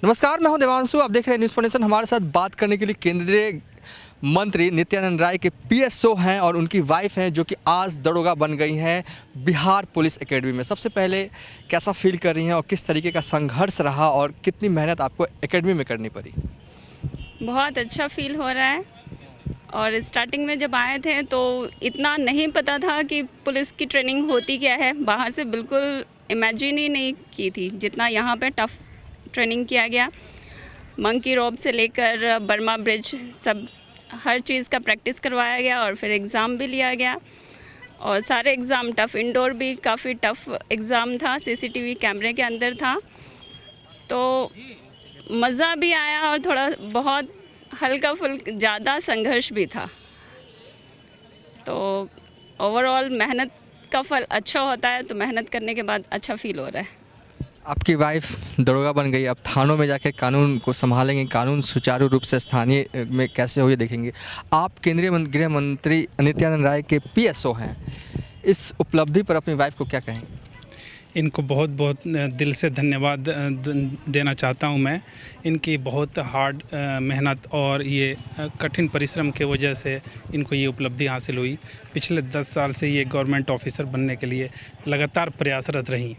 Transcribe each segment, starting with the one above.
नमस्कार, मैं हूं देवांशु। आप देख रहे हैं न्यूज़ फाउंडेशन। हमारे साथ बात करने के लिए केंद्रीय मंत्री नित्यानंद राय के पीएसओ हैं और उनकी वाइफ हैं जो कि आज दरोगा बन गई हैं बिहार पुलिस एकेडमी में। सबसे पहले कैसा फील कर रही हैं और किस तरीके का संघर्ष रहा और कितनी मेहनत आपको एकेडमी में करनी पड़ी? बहुत अच्छा फील हो रहा है। और स्टार्टिंग में जब आए थे तो इतना नहीं पता था कि पुलिस की ट्रेनिंग होती क्या है। बाहर से बिल्कुल इमेजिन ही नहीं की थी जितना यहाँ पे टफ ट्रेनिंग किया गया। मंकी रोप से लेकर बर्मा ब्रिज सब हर चीज़ का प्रैक्टिस करवाया गया और फिर एग्ज़ाम भी लिया गया। और सारे एग्ज़ाम टफ़, इंडोर भी काफ़ी टफ़ एग्ज़ाम था, सीसीटीवी कैमरे के अंदर था। तो मज़ा भी आया और थोड़ा बहुत हल्का फुल्का ज़्यादा संघर्ष भी था। तो ओवरऑल मेहनत का फल अच्छा होता है, तो मेहनत करने के बाद अच्छा फील हो रहा है। आपकी वाइफ दरोगा बन गई, अब थानों में जाके कानून को संभालेंगे, कानून सुचारू रूप से स्थानीय में कैसे हो ये देखेंगे। आप केंद्रीय गृह मंत्री नित्यानंद राय के पीएसओ हैं, इस उपलब्धि पर अपनी वाइफ को क्या कहेंगे? इनको बहुत बहुत दिल से धन्यवाद देना चाहता हूं मैं। इनकी बहुत हार्ड मेहनत और ये कठिन परिश्रम के वजह से इनको ये उपलब्धि हासिल हुई। पिछले 10 साल से ये गवर्नमेंट ऑफिसर बनने के लिए लगातार प्रयासरत रहीं।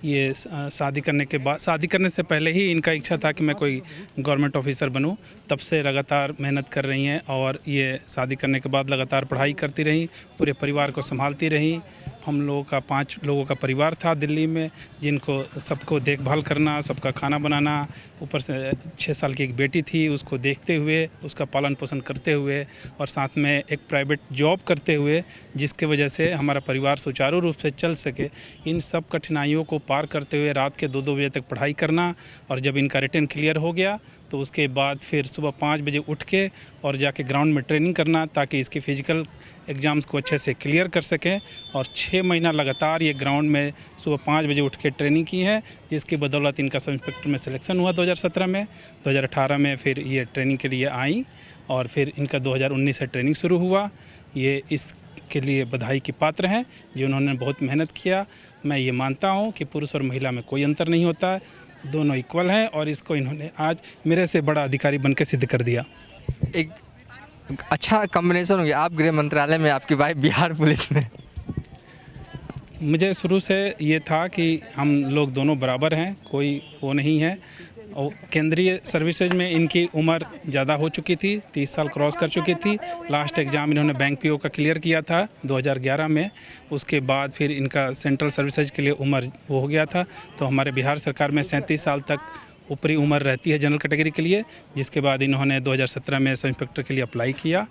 ये शादी करने से पहले ही इनका इच्छा था कि मैं कोई गवर्नमेंट ऑफिसर बनूं। तब से लगातार मेहनत कर रही हैं और ये शादी करने के बाद लगातार पढ़ाई करती रहीं, पूरे परिवार को संभालती रहीं। हम लोगों का 5 लोगों का परिवार था दिल्ली में, जिनको सबको देखभाल करना, सबका खाना बनाना, ऊपर से 6 साल की एक बेटी थी, उसको देखते हुए, उसका पालन पोषण करते हुए और साथ में एक प्राइवेट जॉब करते हुए, जिसके वजह से हमारा परिवार सुचारू रूप से चल सके। इन सब कठिनाइयों को पार करते हुए रात के 2-2 बजे तक पढ़ाई करना और जब इनका रिटन क्लियर हो गया तो उसके बाद फिर सुबह 5 बजे उठ के और जाके ग्राउंड में ट्रेनिंग करना ताकि इसके फिजिकल एग्ज़ाम्स को अच्छे से क्लियर कर सकें। और 6 महीना लगातार ये ग्राउंड में सुबह 5 बजे उठ के ट्रेनिंग की है, जिसकी बदौलत इनका सब इंस्पेक्टर में सिलेक्शन हुआ 2017 में। 2018 में फिर ये ट्रेनिंग के लिए आई और फिर इनका 2019 से ट्रेनिंग शुरू हुआ। ये इसके लिए बधाई की पात्र हैं जो उन्होंने बहुत मेहनत किया। मैं ये मानता हूँ कि पुरुष और महिला में कोई अंतर नहीं होता है, दोनों इक्वल हैं और इसको इन्होंने आज मेरे से बड़ा अधिकारी बन के सिद्ध कर दिया। एक अच्छा कॉम्बिनेशन हो गया, आप गृह मंत्रालय में, आपकी वाइफ बिहार पुलिस में। मुझे शुरू से ये था कि हम लोग दोनों बराबर हैं, कोई वो नहीं है। और केंद्रीय सर्विसेज में इनकी उम्र ज़्यादा हो चुकी थी, 30 साल क्रॉस कर चुकी थी। लास्ट एग्ज़ाम इन्होंने बैंक पीओ का क्लियर किया था 2011 में। उसके बाद फिर इनका सेंट्रल सर्विसेज के लिए उम्र वो हो गया था। तो हमारे बिहार सरकार में 37 साल तक ऊपरी उम्र रहती है जनरल कैटेगरी के लिए, जिसके बाद इन्होंने 2017 में सब इंस्पेक्टर के लिए अप्लाई किया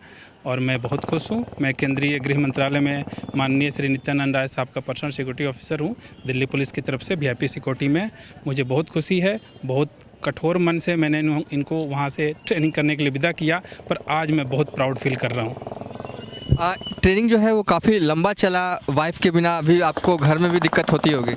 और मैं बहुत खुश हूँ। मैं केंद्रीय गृह मंत्रालय में माननीय श्री नित्यानंद राय साहब का पर्सनल सिक्योरिटी ऑफिसर हूँ, दिल्ली पुलिस की तरफ से VIP सिक्योरिटी में। मुझे बहुत खुशी है, बहुत कठोर मन से मैंने इनको वहाँ से ट्रेनिंग करने के लिए विदा किया, पर आज मैं बहुत प्राउड फील कर रहा हूँ। ट्रेनिंग जो है वो काफ़ी लंबा चला, वाइफ के बिना अभी आपको घर में भी दिक्कत होती होगी।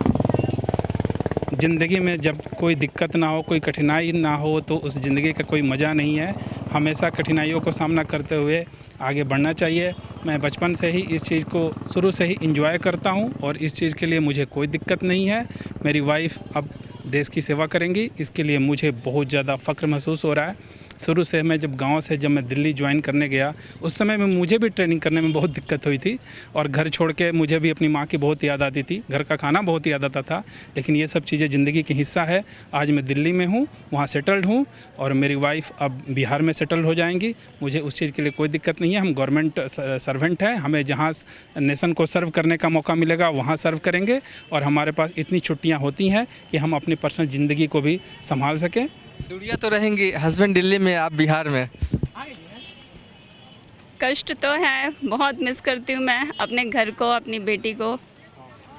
ज़िंदगी में जब कोई दिक्कत ना हो, कोई कठिनाई ना हो, तो उस ज़िंदगी का कोई मज़ा नहीं है। हमेशा कठिनाइयों को सामना करते हुए आगे बढ़ना चाहिए। मैं बचपन से ही इस चीज़ को शुरू से ही एंजॉय करता हूं और इस चीज़ के लिए मुझे कोई दिक्कत नहीं है। मेरी वाइफ अब देश की सेवा करेंगी, इसके लिए मुझे बहुत ज़्यादा फ़ख्र महसूस हो रहा है। शुरू से मैं जब मैं दिल्ली ज्वाइन करने गया, उस समय में मुझे भी ट्रेनिंग करने में बहुत दिक्कत हुई थी और घर छोड़ के मुझे भी अपनी माँ की बहुत याद आती थी, घर का खाना बहुत याद आता था। लेकिन ये सब चीज़ें ज़िंदगी की हिस्सा है। आज मैं दिल्ली में हूँ, वहाँ सेटल्ड हूँ और मेरी वाइफ अब बिहार में सेटल्ड हो जाएंगी। मुझे उस चीज़ के लिए कोई दिक्कत नहीं है। हम गवर्नमेंट सर्वेंट हैं, हमें जहाँ नेशन को सर्व करने का मौका मिलेगा वहाँ सर्व करेंगे और हमारे पास इतनी छुट्टियाँ होती हैं कि हम अपनी पर्सनल ज़िंदगी को भी संभाल सकें। दुनिया तो रहेंगी, हस्बैंड दिल्ली में, आप बिहार में। कष्ट तो है, बहुत मिस करती हूँ मैं अपने घर को, अपनी बेटी को,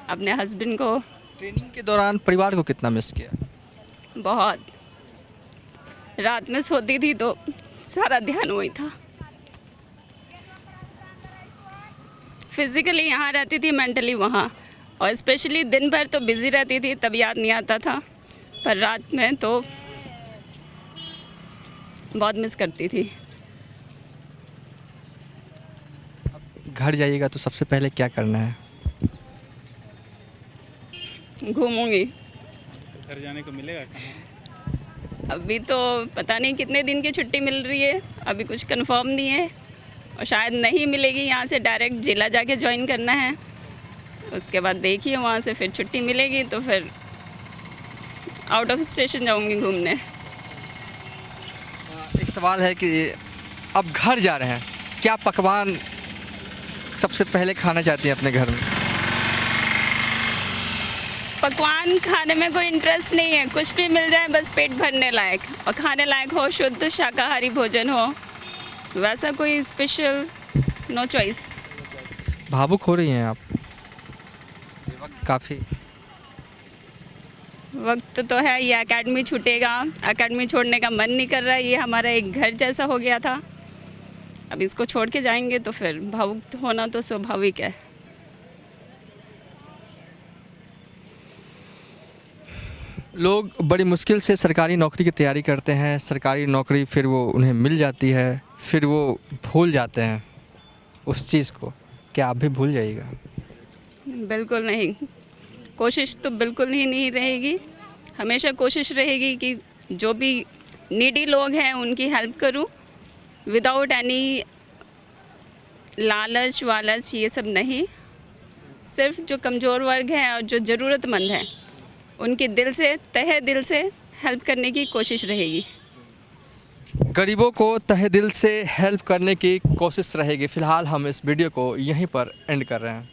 अपने हस्बैंड को। ट्रेनिंग के दौरान परिवार को कितना मिस किया? बहुत। रात में सोती थी तो सारा ध्यान वही था। फिज़िकली यहाँ रहती थी, मेंटली वहाँ, और स्पेशली दिन भर तो बिज़ी रहती थी, तब याद नहीं आता था, पर रात में तो बहुत मिस करती थी। घर जाइएगा तो सबसे पहले क्या करना है? घूमूंगी। घर जाने को मिलेगा कहाँ? अभी तो पता नहीं कितने दिन की छुट्टी मिल रही है, अभी कुछ कंफर्म नहीं है और शायद नहीं मिलेगी। यहाँ से डायरेक्ट जिला जाके ज्वाइन करना है, उसके बाद देखिए वहाँ से फिर छुट्टी मिलेगी तो फिर आउट ऑफ स्टेशन जाऊँगी घूमने। एक सवाल है कि अब घर जा रहे हैं, क्या पकवान सबसे पहले खाना चाहती हैं अपने घर में? पकवान खाने में कोई इंटरेस्ट नहीं है, कुछ भी मिल जाए बस पेट भरने लायक और खाने लायक हो, शुद्ध शाकाहारी भोजन हो, वैसा कोई स्पेशल नो चॉइस। भावुक हो रही हैं आप, ये वक्त काफ़ी। वक्त तो है, ये एकेडमी छूटेगा, एकेडमी छोड़ने का मन नहीं कर रहा है, ये हमारा एक घर जैसा हो गया था, अब इसको छोड़ के जाएंगे तो फिर भावुक होना तो स्वाभाविक है। लोग बड़ी मुश्किल से सरकारी नौकरी की तैयारी करते हैं, सरकारी नौकरी फिर वो उन्हें मिल जाती है, फिर वो भूल जाते हैं उस चीज़ को। क्या आप भी भूल जाइएगा? बिल्कुल नहीं, कोशिश तो बिल्कुल ही नहीं रहेगी, हमेशा कोशिश रहेगी कि जो भी नीडी लोग हैं उनकी हेल्प करूं, विदाउट एनी लालच वालच ये सब नहीं, सिर्फ जो कमज़ोर वर्ग है और जो ज़रूरतमंद है उनकी दिल से, तहे दिल से हेल्प करने की कोशिश रहेगी। गरीबों को तहे दिल से हेल्प करने की कोशिश रहेगी। फ़िलहाल हम इस वीडियो को यहीं पर एंड कर रहे हैं।